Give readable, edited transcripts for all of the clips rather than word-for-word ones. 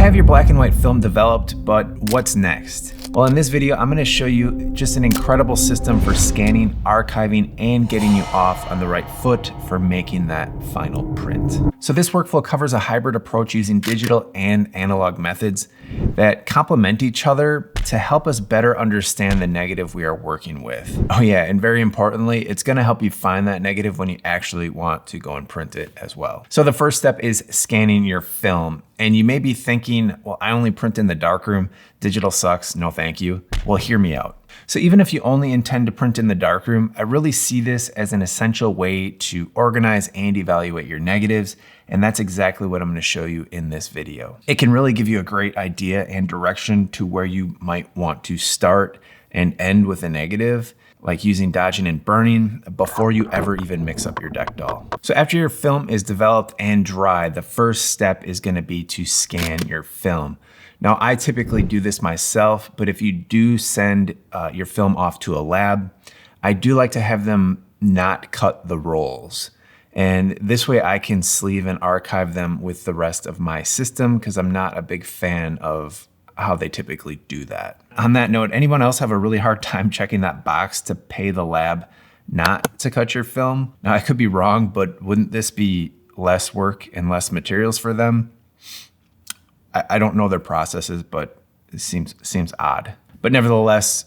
have your black and white film developed, but what's next? Well, in this video, I'm gonna show you just an incredible system for scanning, archiving, and getting you off on the right foot for making that final print. So this workflow covers a hybrid approach using digital and analog methods that complement each other to help us better understand the negative we are working with. Oh yeah, and very importantly, it's gonna help you find that negative when you actually want to go and print it as well. So the first step is scanning your film. And you may be thinking, well, I only print in the darkroom. Digital sucks, no thank you. Well, hear me out. So even if you only intend to print in the darkroom, I really see this as an essential way to organize and evaluate your negatives. And that's exactly what I'm going to show you in this video. It can really give you a great idea and direction to where you might want to start and end with a negative, like using dodging and burning before you ever even mix up your deck doll. So after your film is developed and dry, the first step is gonna be to scan your film. Now, I typically do this myself, but if you do send your film off to a lab, I do like to have them not cut the rolls. And this way I can sleeve and archive them with the rest of my system because I'm not a big fan of how they typically do that. On that note, anyone else have a really hard time checking that box to pay the lab not to cut your film? Now, I could be wrong, but wouldn't this be less work and less materials for them? I don't know their processes, but it seems odd. But nevertheless,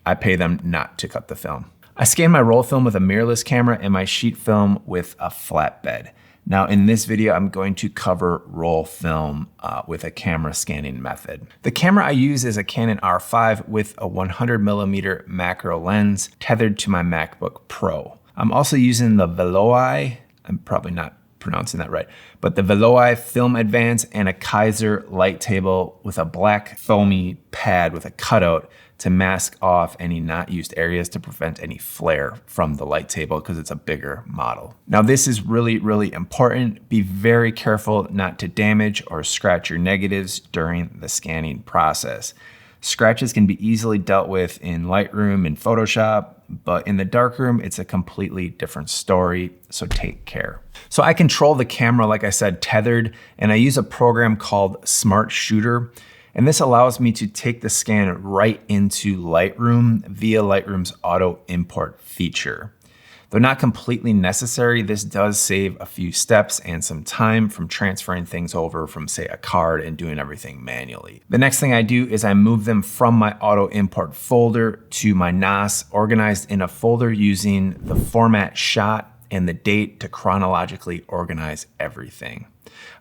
I pay them not to cut the film. I scan my roll film with a mirrorless camera and my sheet film with a flatbed. Now in this video, I'm going to cover roll film with a camera scanning method. The camera I use is a Canon R5 with a 100mm macro lens tethered to my MacBook Pro. I'm also using the Veloi, I'm probably not pronouncing that right, but the Veloi Film Advance and a Kaiser light table with a black foamy pad with a cutout to mask off any not used areas to prevent any flare from the light table because it's a bigger model. Now this is really, really important. Be very careful not to damage or scratch your negatives during the scanning process. Scratches can be easily dealt with in Lightroom and Photoshop, but in the darkroom, it's a completely different story, so take care. So I control the camera, like I said, tethered, and I use a program called Smart Shooter. And this allows me to take the scan right into Lightroom via Lightroom's auto import feature. Though not completely necessary, this does save a few steps and some time from transferring things over from, say, a card and doing everything manually. The next thing I do is I move them from my auto import folder to my NAS, organized in a folder using the format shot and the date to chronologically organize everything.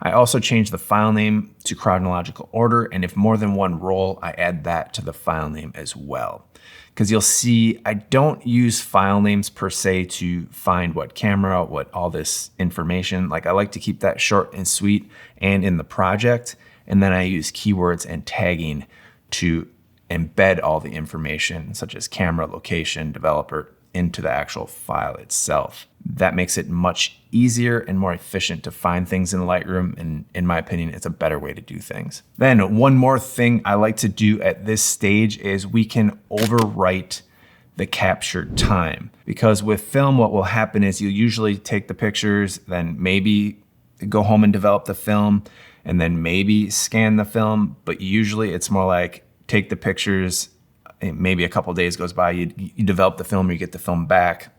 I also change the file name to chronological order, and if more than one roll, I add that to the file name as well. Because you'll see, I don't use file names per se to find what camera, what all this information. Like I like to keep that short and sweet and in the project, and then I use keywords and tagging to embed all the information, such as camera, location, developer, into the actual file itself. That makes it much easier and more efficient to find things in Lightroom, and in my opinion, it's a better way to do things. Then one more thing I like to do at this stage is we can overwrite the captured time. Because with film, what will happen is you usually take the pictures, then maybe go home and develop the film, and then maybe scan the film, but usually it's more like take the pictures, maybe a couple days goes by, you develop the film, you get the film back,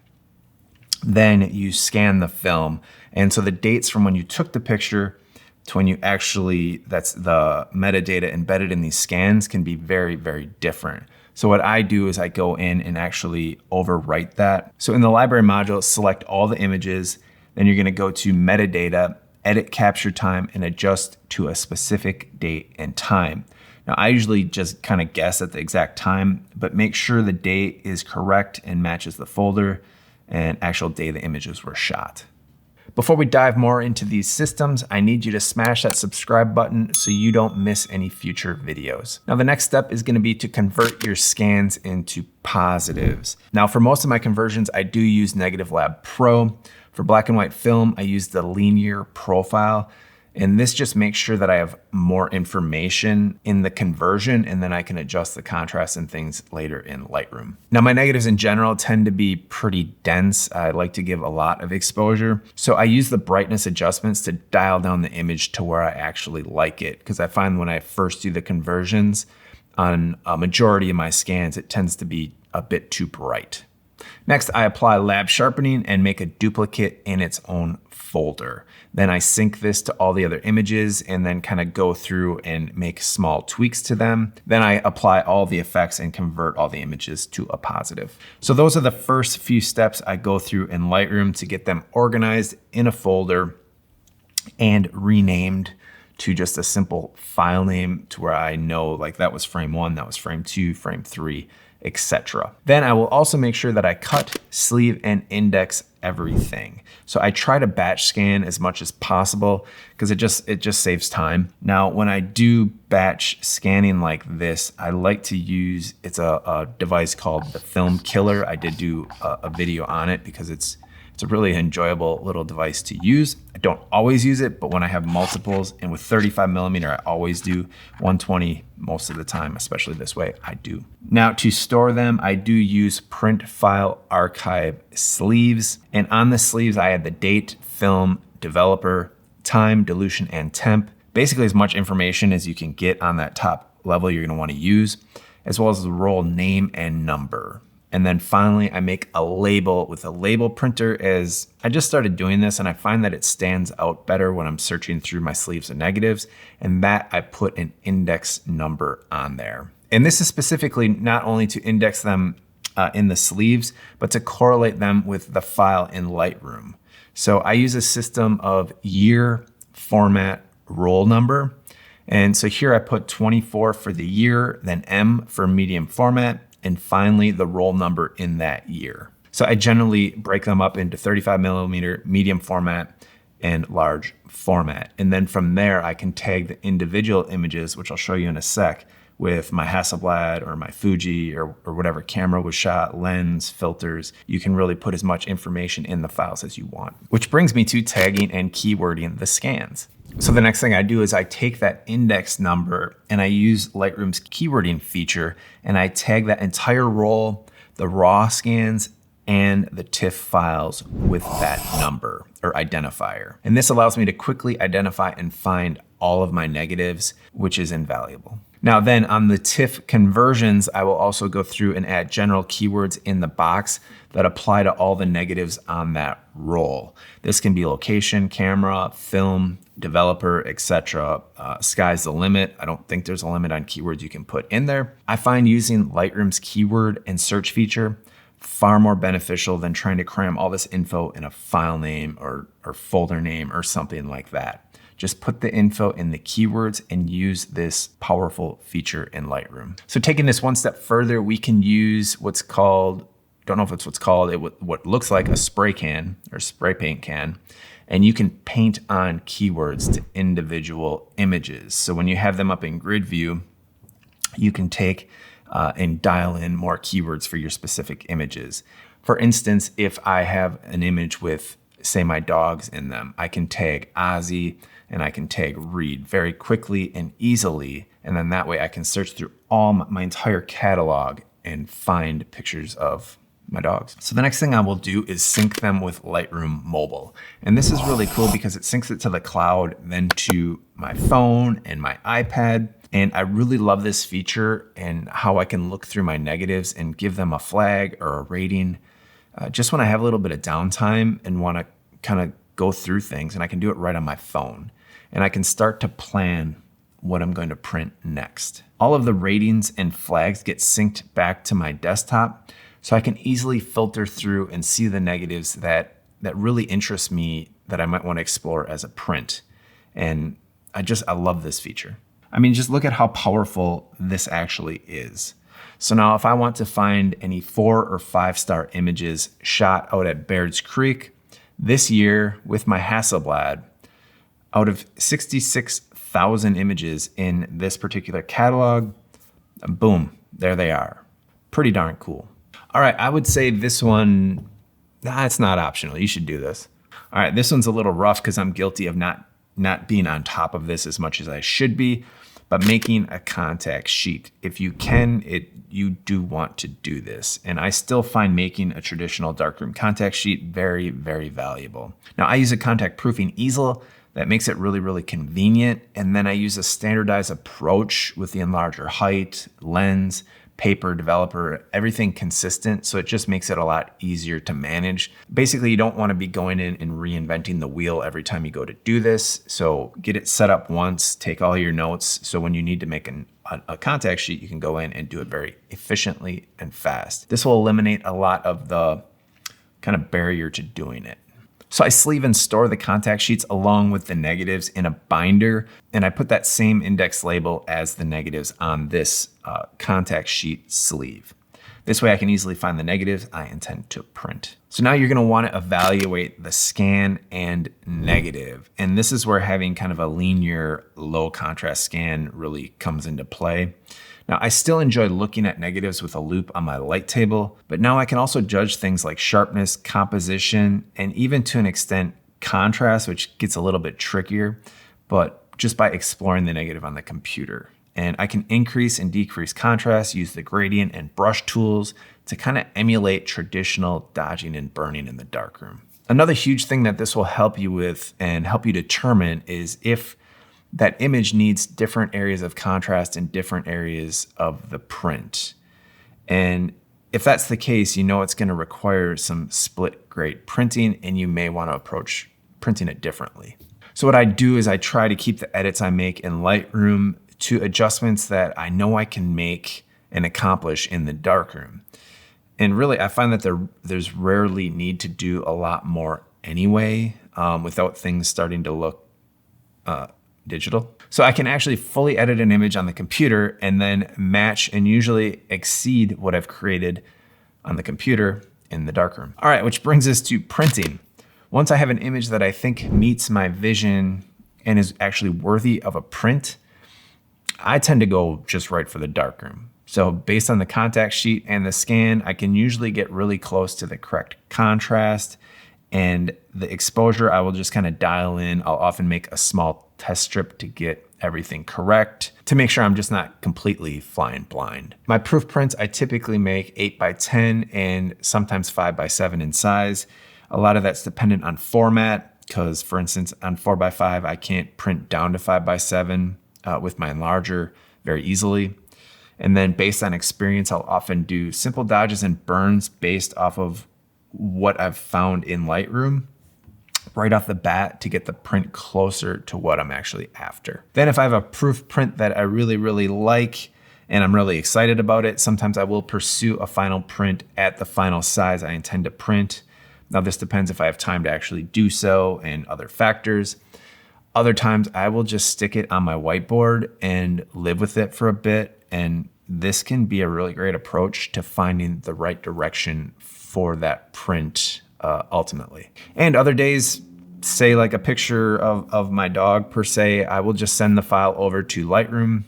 then you scan the film. And so the dates from when you took the picture to when you actually, that's the metadata embedded in these scans, can be very, very different. So what I do is I go in and actually overwrite that. So in the library module, select all the images, then you're gonna go to metadata, edit capture time, and adjust to a specific date and time. Now, I usually just kind of guess at the exact time, but make sure the date is correct and matches the folder and actual day the images were shot. Before we dive more into these systems, I need you to smash that subscribe button so you don't miss any future videos. Now, the next step is going to be to convert your scans into positives. Now, for most of my conversions, I do use Negative Lab Pro. For black and white film, I use the linear profile. And this just makes sure that I have more information in the conversion, and then I can adjust the contrast and things later in Lightroom. Now, my negatives in general tend to be pretty dense. I like to give a lot of exposure. So I use the brightness adjustments to dial down the image to where I actually like it. Because I find when I first do the conversions on a majority of my scans, it tends to be a bit too bright. Next, I apply lab sharpening and make a duplicate in its own folder. Then I sync this to all the other images and then kind of go through and make small tweaks to them. Then I apply all the effects and convert all the images to a positive. So those are the first few steps I go through in Lightroom to get them organized in a folder and renamed to just a simple file name to where I know like that was frame 1, that was frame 2, frame 3, etc. Then I will also make sure that I cut, sleeve, and index everything. So I try to batch scan as much as possible because it just saves time. Now, when I do batch scanning like this, I like to use, it's a device called the Film Killer. I did do a video on it because it's a really enjoyable little device to use. I don't always use it, but when I have multiples, and with 35mm, I always do. 120 most of the time, especially this way, I do. Now to store them, I do use print file archive sleeves. And on the sleeves, I have the date, film, developer, time, dilution, and temp. Basically as much information as you can get on that top level you're gonna wanna use, as well as the roll name and number. And then finally, I make a label with a label printer as I just started doing this, and I find that it stands out better when I'm searching through my sleeves and negatives, and that I put an index number on there. And this is specifically not only to index them in the sleeves, but to correlate them with the file in Lightroom. So I use a system of year, format, roll number. And so here I put 24 for the year, then M for medium format, and finally the roll number in that year. So I generally break them up into 35mm, medium format, and large format. And then from there, I can tag the individual images, which I'll show you in a sec, with my Hasselblad or my Fuji or whatever camera was shot, lens, filters. You can really put as much information in the files as you want. Which brings me to tagging and keywording the scans. So the next thing I do is I take that index number and I use Lightroom's keywording feature and I tag that entire roll, the raw scans, and the TIFF files with that number or identifier. And this allows me to quickly identify and find all of my negatives, which is invaluable. Now then on the TIFF conversions, I will also go through and add general keywords in the box that apply to all the negatives on that roll. This can be location, camera, film, developer, etc. Sky's the limit. I don't think there's a limit on keywords you can put in there. I find using Lightroom's keyword and search feature far more beneficial than trying to cram all this info in a file name or folder name or something like that. Just put the info in the keywords and use this powerful feature in Lightroom. So taking this one step further, we can use what's called, don't know if it's what's called, what looks like a spray can or spray paint can. And you can paint on keywords to individual images. So when you have them up in grid view, you can take and dial in more keywords for your specific images. For instance, if I have an image with, say, my dogs in them, I can tag Ozzy and I can tag Reed very quickly and easily. And then that way I can search through all my entire catalog and find pictures of my dogs. So the next thing I will do is sync them with Lightroom Mobile. And this is really cool because it syncs it to the cloud, then to my phone and my iPad. And I really love this feature and how I can look through my negatives and give them a flag or a rating just when I have a little bit of downtime and want to kind of go through things, and I can do it right on my phone. And I can start to plan what I'm going to print next. All of the ratings and flags get synced back to my desktop, so I can easily filter through and see the negatives that really interest me that I might want to explore as a print. And I love this feature. I mean, just look at how powerful this actually is. So now if I want to find any 4 or 5 star images shot out at Baird's Creek this year with my Hasselblad, out of 66,000 images in this particular catalog, boom, there they are. Pretty darn cool. All right, I would say this one, it's not optional. You should do this. All right, this one's a little rough because I'm guilty of not not being on top of this as much as I should be, but making a contact sheet. If you can, you do want to do this. And I still find making a traditional darkroom contact sheet very, very valuable. Now I use a contact proofing easel that makes it really, really convenient. And then I use a standardized approach with the enlarger height, lens, paper, developer, everything consistent. So it just makes it a lot easier to manage. Basically, you don't want to be going in and reinventing the wheel every time you go to do this. So get it set up once, take all your notes. So when you need to make a contact sheet, you can go in and do it very efficiently and fast. This will eliminate a lot of the kind of barrier to doing it. So I sleeve and store the contact sheets along with the negatives in a binder, and I put that same index label as the negatives on this contact sheet sleeve. This way I can easily find the negatives I intend to print. So now you're gonna wanna evaluate the scan and negative. And this is where having kind of a linear, low contrast scan really comes into play. Now, I still enjoy looking at negatives with a loupe on my light table, but now I can also judge things like sharpness, composition, and even to an extent, contrast, which gets a little bit trickier, but just by exploring the negative on the computer. And I can increase and decrease contrast, use the gradient and brush tools to kind of emulate traditional dodging and burning in the darkroom. Another huge thing that this will help you with and help you determine is if that image needs different areas of contrast in different areas of the print. And if that's the case, you know it's going to require some split grade printing, and you may want to approach printing it differently. So what I do is I try to keep the edits I make in Lightroom to adjustments that I know I can make and accomplish in the darkroom. And really, I find that there's rarely need to do a lot more anyway, without things starting to look digital. So I can actually fully edit an image on the computer and then match and usually exceed what I've created on the computer in the darkroom. All right, which brings us to printing. Once I have an image that I think meets my vision and is actually worthy of a print, I tend to go just right for the darkroom. So based on the contact sheet and the scan, I can usually get really close to the correct contrast, and the exposure I will just kind of dial in. I'll often make a small test strip to get everything correct to make sure I'm just not completely flying blind. My proof prints, I typically make 8x10 and sometimes 5x7 in size. A lot of that's dependent on format, because for instance, on 4x5, I can't print down to 5x7 with my enlarger very easily. And then based on experience, I'll often do simple dodges and burns based off of what I've found in Lightroom right off the bat to get the print closer to what I'm actually after. Then if I have a proof print that I really, really like and I'm really excited about it, sometimes I will pursue a final print at the final size I intend to print. Now this depends if I have time to actually do so and other factors. Other times I will just stick it on my whiteboard and live with it for a bit. And this can be a really great approach to finding the right direction for that print ultimately. And other days, say like a picture of my dog per se, I will just send the file over to Lightroom,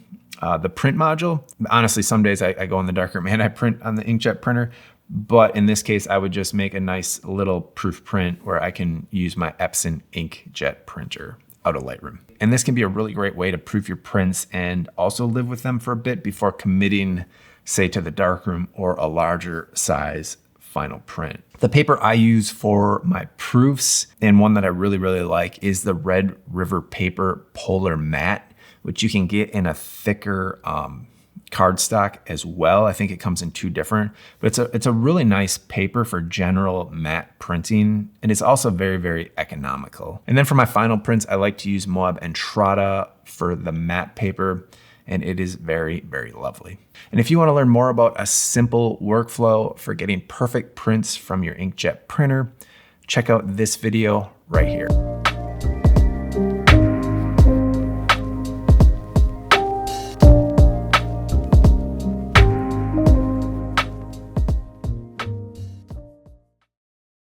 the print module. Honestly, some days I go in the darkroom and I print on the inkjet printer. But in this case, I would just make a nice little proof print where I can use my Epson inkjet printer out of Lightroom. And this can be a really great way to proof your prints and also live with them for a bit before committing, say, to the darkroom or a larger size final print. The paper I use for my proofs, and one that I really, really like, is the Red River Paper Polar Matte, which you can get in a thicker cardstock as well. I think it comes in two different, but it's a really nice paper for general matte printing, and it's also very, very economical. And then for my final prints, I like to use Moab Entrada for the matte paper, and it is very, very lovely. And if you want to learn more about a simple workflow for getting perfect prints from your inkjet printer, check out this video right here.